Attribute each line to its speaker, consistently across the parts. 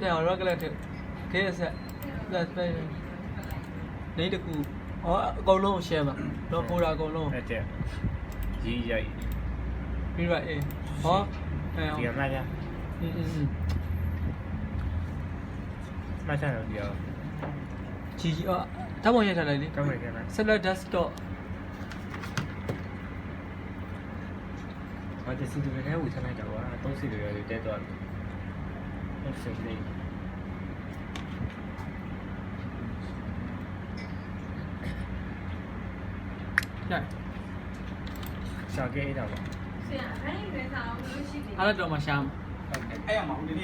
Speaker 1: ဆက်အောင် regular ထဲခဲဆက်လက်ပဲနေတကူဟောအကုန်လုံး share ပါတော့ပို့တာအကုန်လုံး
Speaker 2: ဟုတ်တယ်ကြီးရိုက်
Speaker 1: ပြီးတော့အေးဟောအဲ
Speaker 2: ဒီကမှတ်ရမှတ်ချင်တော့ဒီရော
Speaker 1: ကြီးအော်တောင်းဝင်ရထားလိုက်လေ
Speaker 2: ကောင်းတယ်ကဲမှ
Speaker 1: select desktop
Speaker 2: ဘာတစီတူနဲ့ဝေထားလိုက်တာကွာ3စီတူရတဲ့တော့ဟုတ်စိတ်လေး
Speaker 1: ည
Speaker 2: ရှာခဲ့ရတာပါ
Speaker 3: ဆရာအဲ့ဒီပဲဆောင်လို့ရှိတယ်
Speaker 1: အဲ့တော့မှရှာမှာ
Speaker 4: အဲ့ရမှာဦးလေးက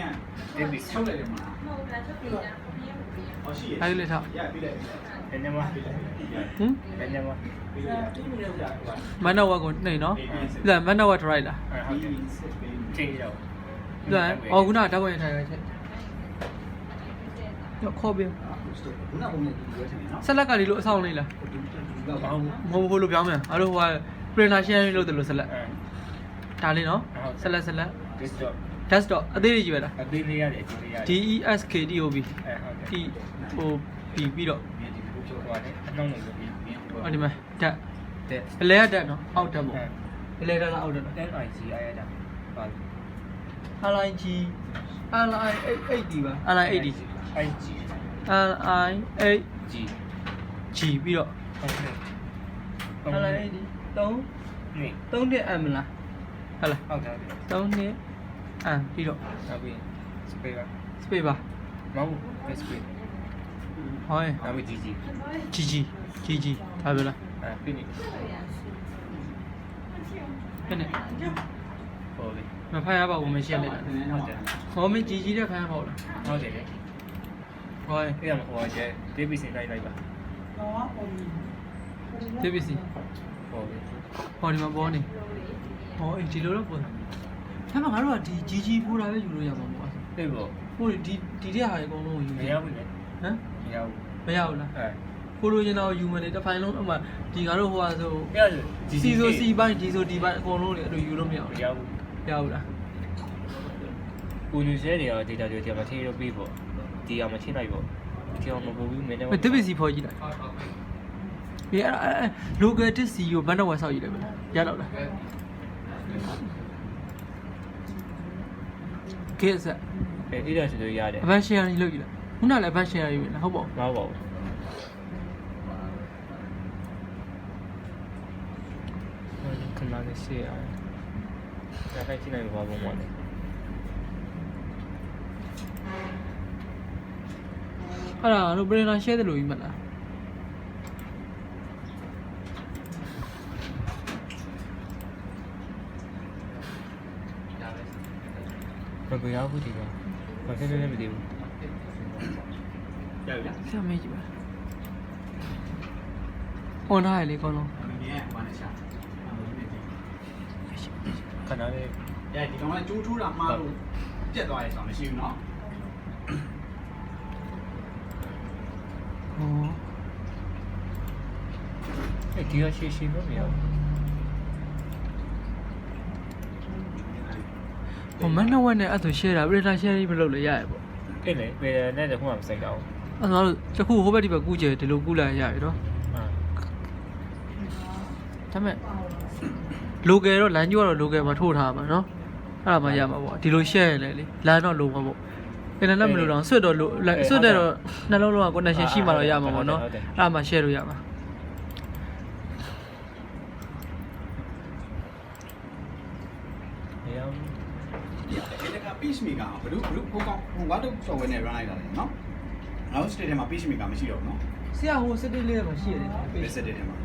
Speaker 4: တင်ပြီးချုပ်လိုက်တယ်မလား
Speaker 3: မဟုတ်လားချက်ပြတာဘယ်ဘယ်
Speaker 4: ဟောရှိရ
Speaker 1: အဲ့လေထား
Speaker 4: ရပြီးလိုက်
Speaker 2: ဘယ်နေမှာ
Speaker 1: ဟင်
Speaker 2: ဘယ်နေမှာ
Speaker 4: ပြီးလိုက်တိမိနေတာဟို
Speaker 1: မန်နဝကိုနေနော်ဒါမန်နဝ try လား
Speaker 2: ဟုတ်တယ်ချိန်ရော
Speaker 1: ဒါအော်ခုနတောင်းဝင်ထားရချက်တော့ခေါ်ပြ
Speaker 4: ခုနကဘုံနဲ့ဒီလိုထင်နေနော်
Speaker 1: ဆက်လက်ကလေးလို့အဆောင်လေးလားမဟုတ်ဘူးလို့ပြောင်းမယ်အဲ့လိုဟို printer sharing လုပ်တယ်လို့ဆက်လက်ဒါလေးနော်ဆက်လက်
Speaker 2: desktop
Speaker 1: desktop အသေးလေးကြီးပဲလား
Speaker 2: အသေးလေးရတယ်အသေးလေးရတယ်
Speaker 1: DESKTOB
Speaker 2: ဟုတ်တယ်
Speaker 1: T O B ပြီးတော့
Speaker 2: ဟိုတယ်အနှောင်းနေလို့
Speaker 1: ဟောဒီမှာဓာတ်
Speaker 2: တဲ့
Speaker 1: အလဲဓာတ်နော်အောက်ဓာတ်ပေါ့အလဲဓာတ်လားအောက်ဓာတ်နော်
Speaker 2: NIG အားရတာပါ
Speaker 1: LIG LI80 ပါ LI80
Speaker 2: IG
Speaker 1: LI8
Speaker 2: G
Speaker 1: G ပြီးတော့
Speaker 2: ဟုတ်တယ်
Speaker 1: LI80 3နှစ် M လားဟုတ်လား
Speaker 2: ဟုတ်တယ်
Speaker 1: 3နှစ် M ပြီးတော့
Speaker 2: နောက်ပြီး space က
Speaker 1: space ပါ
Speaker 2: မဟုတ် space
Speaker 1: ဟောရင်
Speaker 2: နောက်ပြီး GG
Speaker 1: GG ဒါပဲလား
Speaker 2: ပြီးနေ
Speaker 1: ခက်နေ
Speaker 2: ဟုတ်ပြီ
Speaker 1: မဖတ်ရပါဘူးမရှင်းလိုက်တာ
Speaker 2: ဟုတ်တယ်
Speaker 1: ဟောမင်း GG တဲ့ဖတ်ရပါဦးလား
Speaker 2: ဟုတ်တယ်လေ
Speaker 1: ဟောရင်
Speaker 2: အဲ့ဒါဟိုကျ DBC လိုက်ပါ
Speaker 1: DBC
Speaker 2: ဟုတ်ပြီ
Speaker 1: ဟောဒီမှာပေါ်နေဟောဒီလိုတော့ပေါ်တယ်ဒါမှငါတို့ကဒီ GG ပို့တာပဲယူလို့ရမှာပေါ့
Speaker 2: သိဖို့
Speaker 1: ဟိုဒီတဲ့ဟာအကုန်လုံးယူ
Speaker 2: မရဘူးလေ
Speaker 1: ဟမ်
Speaker 2: မရဘူး
Speaker 1: မရဘူးလား
Speaker 2: အဲ
Speaker 1: ကိုလိုချင်တော့ယူမယ်လေတစ်ဖိုင်လုံးအမှဒီငါတို့ဟိုဟာဆို
Speaker 2: အဲ့ဒါ
Speaker 1: စီဆိုစီပိုင်းဒီဆိုဒီပိုင်းအကုန်လုံးလေအဲ့လိုယူလို့မရ
Speaker 2: မ
Speaker 1: ဘူး
Speaker 2: ရဘူး
Speaker 1: ရဘူးလား
Speaker 2: ကိုလူစဲတွေရော data တွေတရားမထည့်တော့ပြီးပေါ့ဒီအောင်မထည့်လိုက်ပေါ့ဒီအောင်မပူဘူးမင်းနဲ့
Speaker 1: မတစ်ပစီဖော်ကြည့်လိုက်ဒီအဲ့ local disk ကိုဘန်တော့ဝယ်ဆောက်ကြည့်လိုက်မလားရတော့လားကဲဆက်
Speaker 2: အဲ့ဒါဆိုလို့ရတယ်
Speaker 1: အဘန် share လုပ်ကြည့်လိုက်ခုနလည်းအဘန် share ယူနေဟုတ်ပါဘူး
Speaker 2: မဟုတ်ပါဘူးခဏလေးရှေ့အောင်ဒါခိုင်းကြည့်လိုက်ပါဘုံမော်လေ
Speaker 1: အဲ့ဒါတို့ printer share တယ်လို့ယူမလား
Speaker 2: ဘယ်ကိုရောက်ဘူးဒီကဘာဖြစ်လဲမသိဘူး
Speaker 4: ရပြီလား
Speaker 1: ဆရာမေးကြည့်ပါဟောနားရလေကောင်းလုံး
Speaker 4: မင်းရဲ့ဘာနဲ့ရှာ
Speaker 2: ခဏလေး
Speaker 4: ရဒီကောင်ကကျိုးထိုးတာမှားလို့ပြက်သွားရဲဆိုမရှိဘူးเนาะ
Speaker 1: ဟော
Speaker 2: အဲ့ဒီရရှိလို့မရဘူး
Speaker 1: ဟိုမနှဝက်နဲ့အဲ့ဆို share တာ printer share ဘယ်လိုလဲရရပေါ့
Speaker 2: အဲ့လေဘယ်နဲ့တခုမှမစိုက်တော့ဘူး
Speaker 1: အဲ့တော့တခုဟိုဘက်ဒီဘက်ကူးကျဲဒီလိုကူးလိုက်ရရနော် ဒါပေမဲ့ local တော့ line ကတော့ local မှာထိုးထားမှာနော်အဲ့ဒါမှရမှာပေါ့ဒီလို share ရလဲလေ line တော့လုံးမှာပေါ့အင်တာနက်မလို့တော့ဆွတ်တော့ဆွတ်တဲ့တော့နှလုံးလုံးက connection ရှိမှတော့ရမှာပေါ့နော်အဲ့ဒါမှ share လို့ရမှာ
Speaker 2: မရဘူး
Speaker 4: ဒီက page maker ဘယ်လိုဟိုကောင်ဟို Word software နဲ့ run လိုက်တာလေเนาะနောက် state ထဲမှာ page maker မရှိတော့ဘူးเนาะ
Speaker 1: ဆရာဟိုစတစ်လေးမှာရှိရတယ်
Speaker 4: base state ထဲမှာ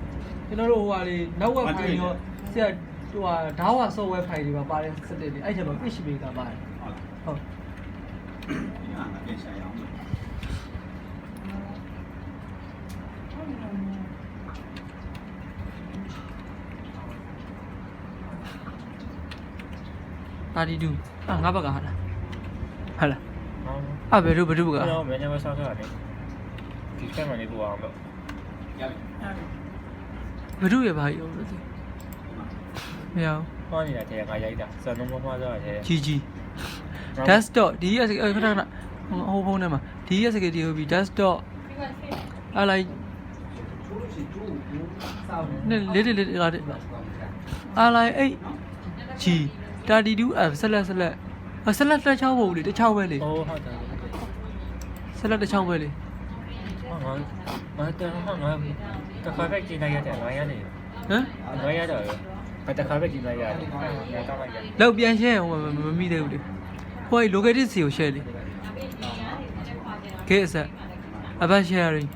Speaker 1: ကျွန်တော်တို့ဟိုဟာလေ network file ရောဆရာဟိုဟာ DAW software file တွေပါပါတယ်စတစ်တွေအဲ့ကျတော့ page maker ပါတယ်
Speaker 4: ဟုတ်
Speaker 1: ဟုတ်
Speaker 4: ဒီကပြန်ရှာရအောင်
Speaker 1: 32ငါဘက်ကဟာလားဟာလား
Speaker 2: ဟုတ်
Speaker 1: ဘယ်လိုက
Speaker 2: တော့မင်းနဲ့မဆောက်တာလေဒီဖက်မှာနေပူအောင်တော့
Speaker 4: ရပြီ
Speaker 1: ဘယ်လိုရပါရောလို့သိမရဘူး
Speaker 2: ဟောနေတာတဲ့ငါရိုက်တာစံနှုန်းမမှားတော့တဲ့
Speaker 1: GG desktop ဒီခဏခဏ ဟိုဖုန်းထဲမှာဒီရဲ့ security ဟုတ်ပြီ desktop အဲ့လိုက်နဲ့လေးကအားလိုက်အဲ့ဂျီ32F ဆက်လက်တစ်ချောင်းပို့လေတစ်ချောင်းပဲလေ
Speaker 2: အိုးဟုတ်တယ်
Speaker 1: ဆက်လက်တစ်ချောင်းပဲလေ
Speaker 2: ငါတခါပဲကြည့်လိုက်ရတယ်ငါရတယ်
Speaker 1: ဟမ်
Speaker 2: ငါရတယ်ငါတခါပဲကြည့်လိုက်ရတယ်ငါကောင်းလိုက်တယ်
Speaker 1: လောက်ပြန် share ဟိုမမိသေးဘူးလေဟို located စီကို share လေကေးဆက်အဘ sharing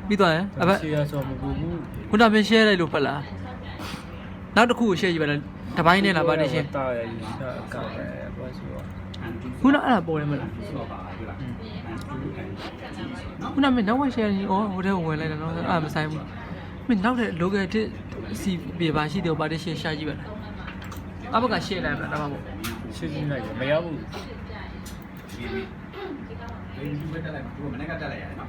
Speaker 1: ပြီးသွားရင်အဘ
Speaker 2: ရှေ့ရဆိုမပူဘူး
Speaker 1: ခုနက share လိုက်လို့ဖတ်လားနောက်တစ်ခုကို share ကြည့်ပါလားတပိုင်းနဲ့လားပါနေရှင်း
Speaker 2: တာရည်ကောင်းတယ်ဘာဆိုတော့
Speaker 1: ခုနအဲ့ဒါပေါ်တယ်မလား ခုနမင်းနောက်ဝက် share ရင်ဟိုထဲဝင်လိုက်တယ်နော်အဲ့မဆိုင်ဘူးမင်းနောက်တဲ့ local တစ်စီပြပါရှိတယ်ပါတဲ့ share ရှာကြည့်ပါလားအဘက share လိုက်မလားဒါမှမဟုတ်
Speaker 2: ရှင်းလိုက်မရဘူး
Speaker 4: ဒီဘက်တက်လိုက်မှာသူကမနေ့ကတက်လိုက်ရတယ်နော်